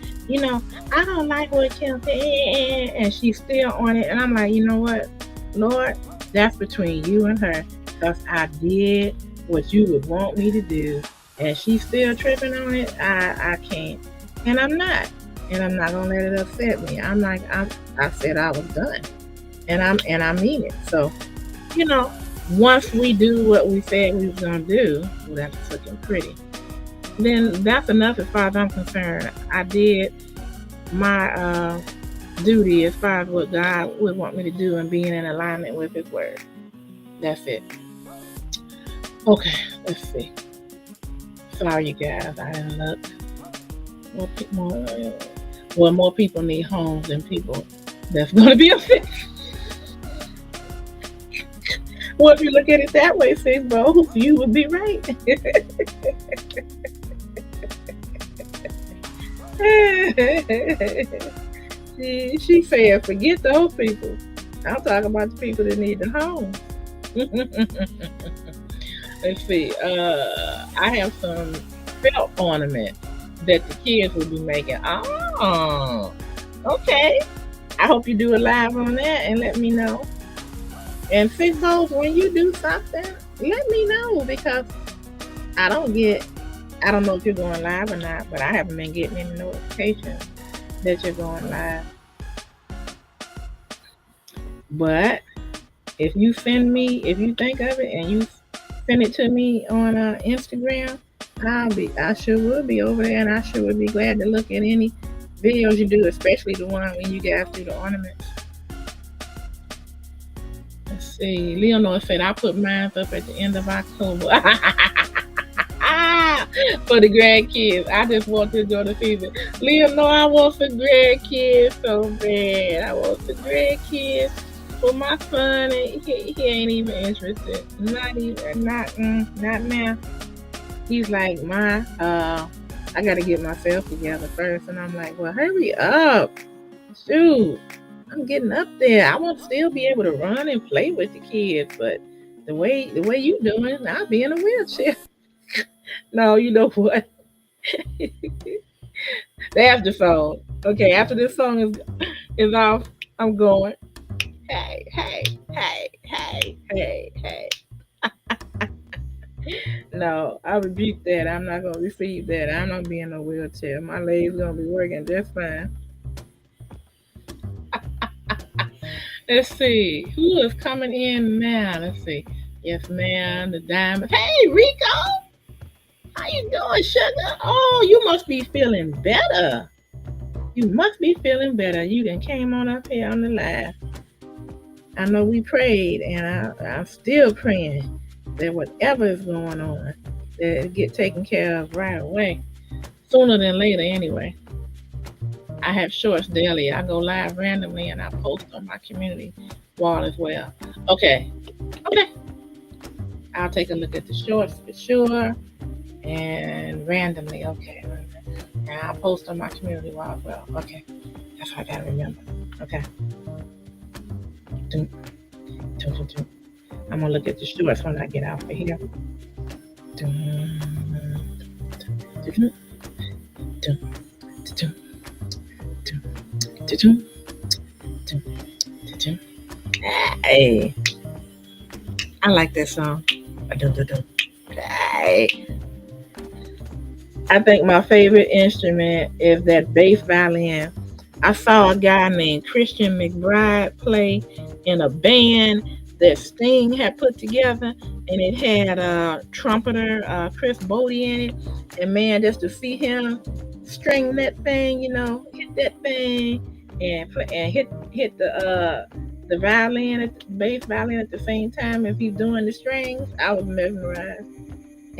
I don't like what Kim said, and she's still on it. And I'm like, you know what, Lord, that's between you and her, because I did what you would want me to do, and she's still tripping on it. I can't, and I'm not going to let it upset me. I'm like, I said I was done, and I mean it. So, once we do what we said we was going to do, well, that's looking pretty. Then that's enough as far as I'm concerned. I did my duty as far as what God would want me to do and being in alignment with His Word. That's it. Okay, let's see. Sorry, you guys, I didn't look. More people need homes than people that's going to be affected. Well, if you look at it that way, sis, both, you would be right. She said, forget those people. I'm talking about the people that need the home. Let's see. I have some felt ornament that the kids will be making. Oh, okay. I hope you do a live on that and let me know. And Six Holes, when you do something, let me know, because I don't know if you're going live or not, but I haven't been getting any notifications that you're going live. But if you think of it and you send it to me on Instagram, I sure will be over there, and I sure would be glad to look at any videos you do, especially the one when you guys do the ornaments. Let's see. Leonor said, I put mine up at the end of October. For the grandkids. I just want to go to season. Leonor, I want the grandkids so bad. I want the grandkids for my son, and he ain't even interested. Not now. He's like, I gotta get myself together first. And I'm like, well, hurry up. Shoot. I'm getting up there. I won't still be able to run and play with the kids, but the way you doing, I'll be in a wheelchair. No, you know what? That's the song. Okay, after this song is off, I'm going. Hey. No, I rebuke that. I'm not gonna receive that. I'm not being in a wheelchair. My legs gonna be working just fine. Let's see. Who is coming in now? Let's see. Yes, ma'am. The diamond. Hey, Rico. How you doing, sugar? Oh, you must be feeling better. You must be feeling better. You done came on up here on the live. I know we prayed, and I'm still praying that whatever is going on, that it get taken care of right away. Sooner than later, anyway. I have shorts daily. I go live randomly, and I post on my community wall as well. Okay. I'll take a look at the shorts for sure, and randomly. Okay. And I'll post on my community wall as well. Okay. That's what I gotta remember. Okay. I'm gonna look at the shorts when I get out of here. Hey, I like that song. Hey. I think my favorite instrument is that bass violin I saw a guy named Christian McBride play in a band that Sting had put together, and it had trumpeter Chris Bodie in it. And man, just to see him string that thing, hit that thing and play, and hit the violin at the bass violin at the same time if he's doing the strings, I was mesmerized.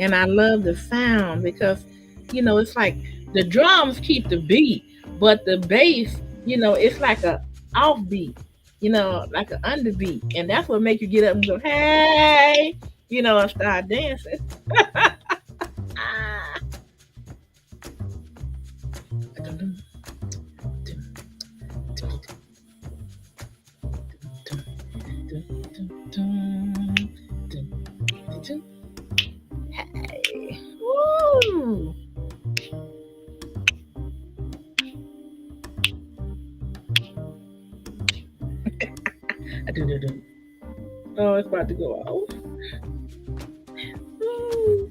And I love the sound because it's like the drums keep the beat, but the bass, it's like a offbeat, like an underbeat, and that's what makes you get up and go, hey, and start dancing. Ah. Hey. Woo. Oh, it's about to go off. Woo.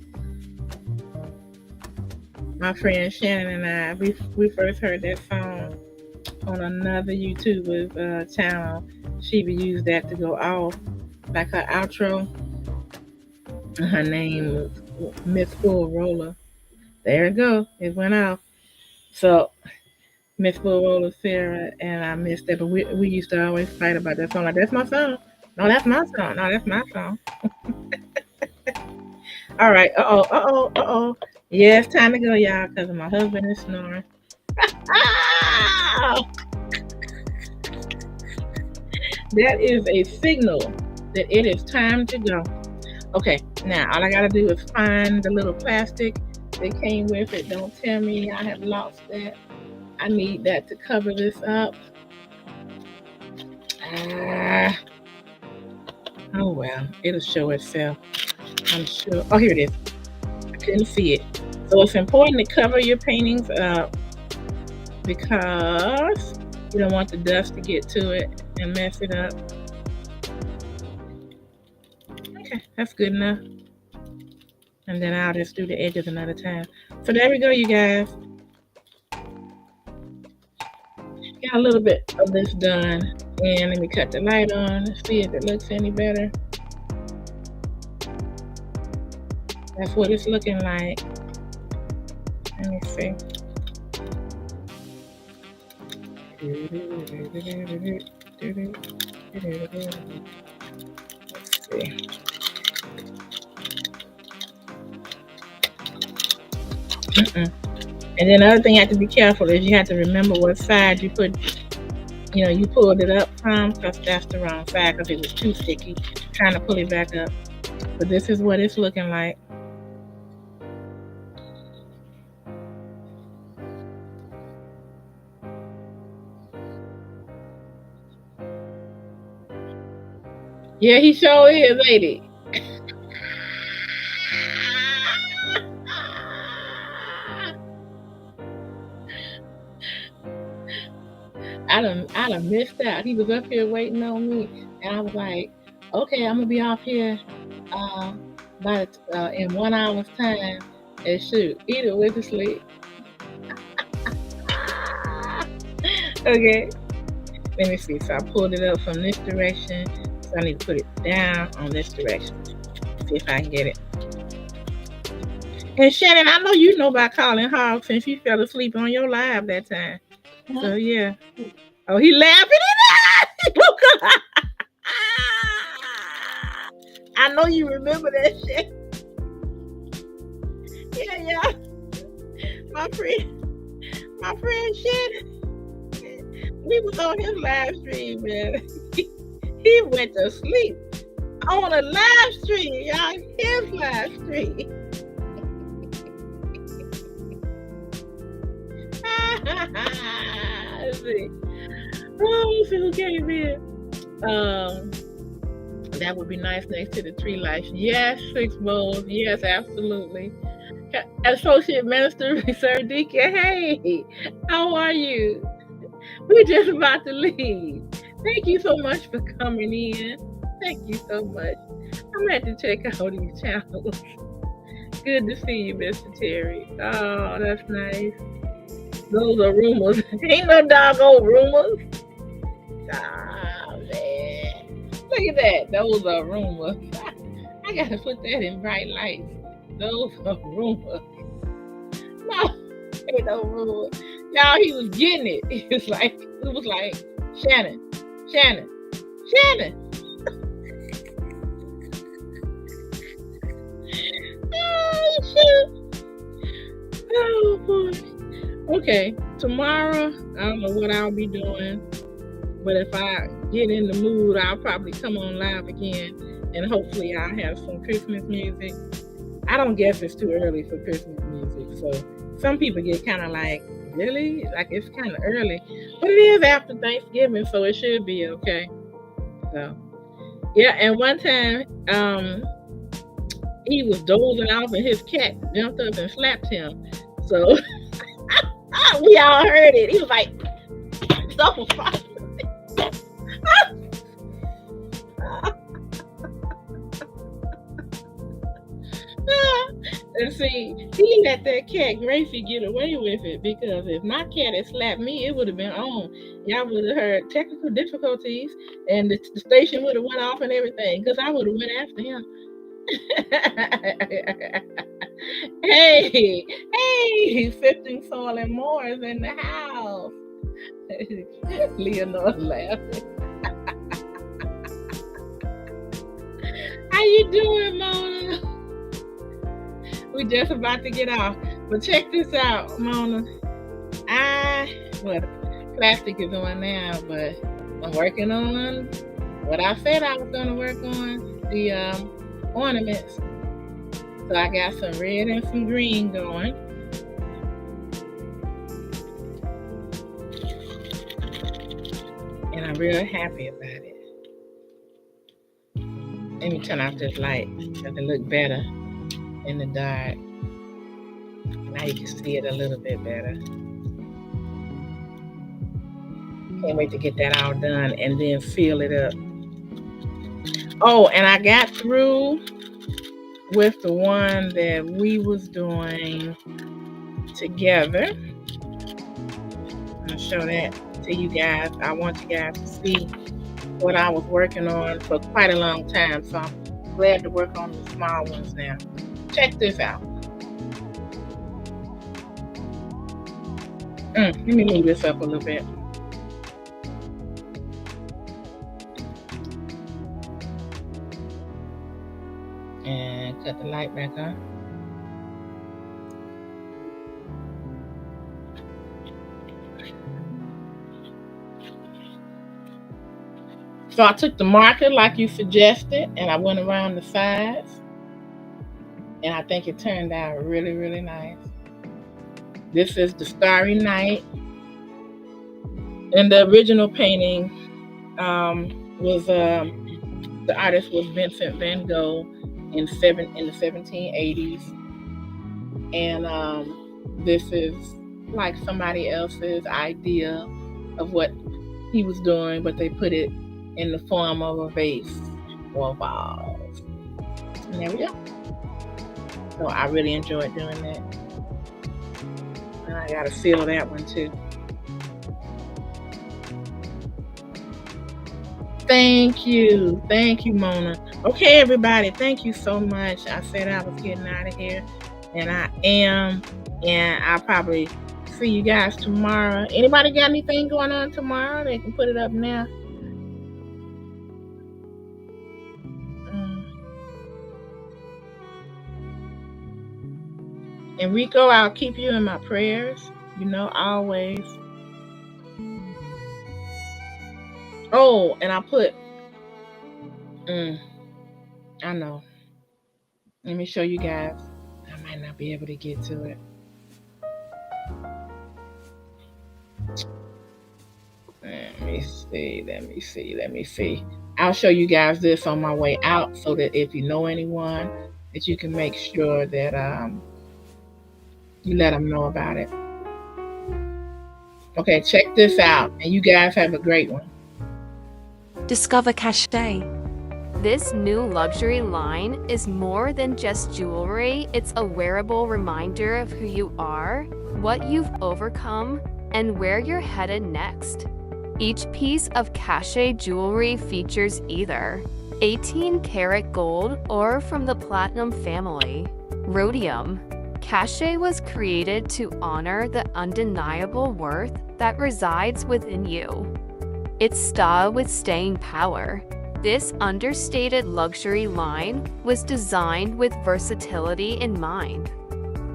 My friend Shannon and I, we first heard that song on another YouTuber's channel. She would use that to go off, like her outro. Her name was Miss Full Roller. There it go. It went off. So Miss Full Roller Sarah and I missed that, but we used to always fight about that song. Like, that's my song. No, that's my song. No, that's my song. All right. Yeah, it's time to go, y'all, because my husband is snoring. Ah! That is a signal that it is time to go. Okay, now all I gotta do is find the little plastic that came with it. Don't tell me I have lost that. I need that to cover this up. Oh well, it'll show itself. I'm sure. Oh, here it is. I couldn't see it. So it's important to cover your paintings up because you don't want the dust to get to it and mess it up. Okay, that's good enough. And then I'll just do the edges another time. So there we go, you guys. Got a little bit of this done. And let me cut the light on and see if it looks any better. That's what it's looking like. Let me see. Let's see. And then the other thing you have to be careful is you have to remember what side you put, you pulled it up from, because that's the wrong side because it was too sticky. Trying to pull it back up. But this is what it's looking like. Yeah, he sure is, ain't he? I done missed out. He was up here waiting on me, and I was like, okay, I'm gonna be off here in 1 hour's time. And shoot, either went to sleep. Okay, let me see. So I pulled it up from this direction. So I need to put it down on this direction. See if I can get it. And Shannon, I know you know about Colin Hogg since you fell asleep on your live that time. So yeah. Oh, he laughing at that. I know you remember that shit. Yeah. My friend Shannon. We was on his live stream, man. He went to sleep on a live stream, y'all. His live stream. Let's see. Let's see who came in. That would be nice next to the tree lights. Yes, 6 bowls. Yes, absolutely. Associate Minister Sir Deacon, hey, how are you? We're just about to leave. Thank you so much for coming in. Thank you so much. I'm going to have to check out these channels. Good to see you, Mr. Terry. Oh, that's nice. Those are rumors. Ain't no doggone rumors. Oh, man. Look at that. Those are rumors. I gotta put that in bright lights. Those are rumors. No, ain't no rumors. Y'all, he was getting it. It was like, Shannon. Oh, shoot. Oh, boy. Okay, tomorrow, I don't know what I'll be doing, but if I get in the mood, I'll probably come on live again, and hopefully I'll have some Christmas music. I don't guess it's too early for Christmas music, so some people get kind of like, really? Like, it's kind of early, but it is after Thanksgiving, so it should be okay. So, yeah, and one time, he was dozing off and his cat jumped up and slapped him. So we all heard it. He was like, so funny. And see, he let that cat Gracie get away with it, because if my cat had slapped me, it would have been on. Y'all would have heard technical difficulties, and the station would have went off and everything, because I would have went after him. Hey, sifting soil and more is in the house. Leonore's laughing. How you doing, Mona? We just about to get off, but check this out, Mona. Plastic is on now, but I'm working on what I said I was going to work on, the ornaments. So I got some red and some green going. And I'm real happy about it. Let me turn off this light so it look better in the dark. Now you can see it a little bit better. Can't wait to get that all done and then fill it up. Oh, and I got through with the one that we was doing together. I'm gonna show that to you guys. I want you guys to see what I was working on for quite a long time, so I'm glad to work on the small ones now. Check this out. Let me move this up a little bit. And cut the light back on. So I took the marker like you suggested, and I went around the sides, and I think it turned out really, really nice. This is the Starry Night, and the original painting was the artist was Vincent van Gogh in the 1780s, and this is like somebody else's idea of what he was doing, but they put it in the form of a vase or a vase. And there we go. So I really enjoyed doing that. And I gotta seal that one too. Thank you, Mona. Okay, everybody, thank you so much. I said I was getting out of here, and I am, and I'll probably see you guys tomorrow. Anybody got anything going on tomorrow? They can put it up now. Enrico, I'll keep you in my prayers, always. Oh, and I put, I know. Let me show you guys. I might not be able to get to it. Let me see. I'll show you guys this on my way out, so that if you know anyone, that you can make sure that you let them know about it. Okay, check this out, and you guys have a great one. Discover Cachet. This new luxury line is more than just jewelry, it's a wearable reminder of who you are, what you've overcome, and where you're headed next. Each piece of cachet jewelry features either 18-karat gold or from the platinum family. Rhodium. Cachet was created to honor the undeniable worth that resides within you. Its style with staying power. This understated luxury line was designed with versatility in mind.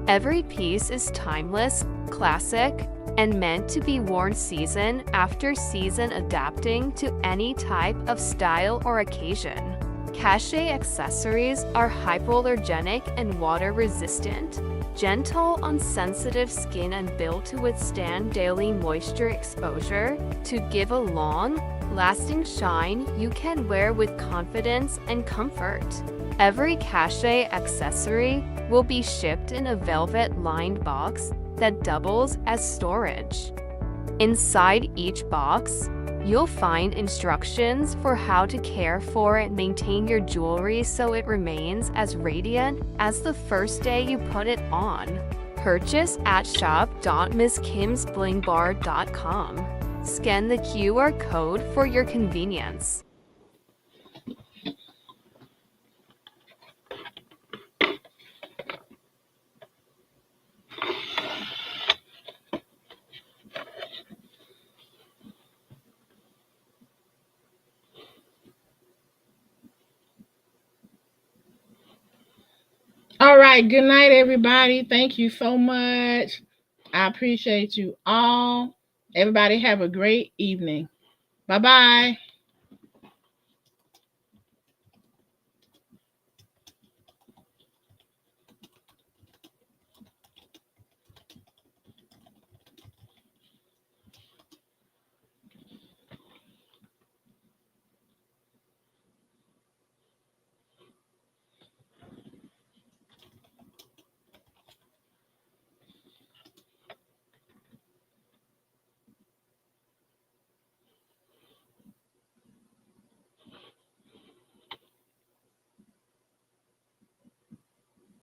Every piece is timeless, classic, and meant to be worn season after season, adapting to any type of style or occasion. Cachet accessories are hypoallergenic and water-resistant, gentle on sensitive skin and built to withstand daily moisture exposure to give a long, lasting shine you can wear with confidence and comfort. Every cachet accessory will be shipped in a velvet-lined box that doubles as storage. Inside each box, you'll find instructions for how to care for and maintain your jewelry so it remains as radiant as the first day you put it on. Purchase at shop.misskimsblingbar.com. Scan the QR code for your convenience. All right. Good night, everybody. Thank you so much. I appreciate you all. Everybody have a great evening. Bye-bye.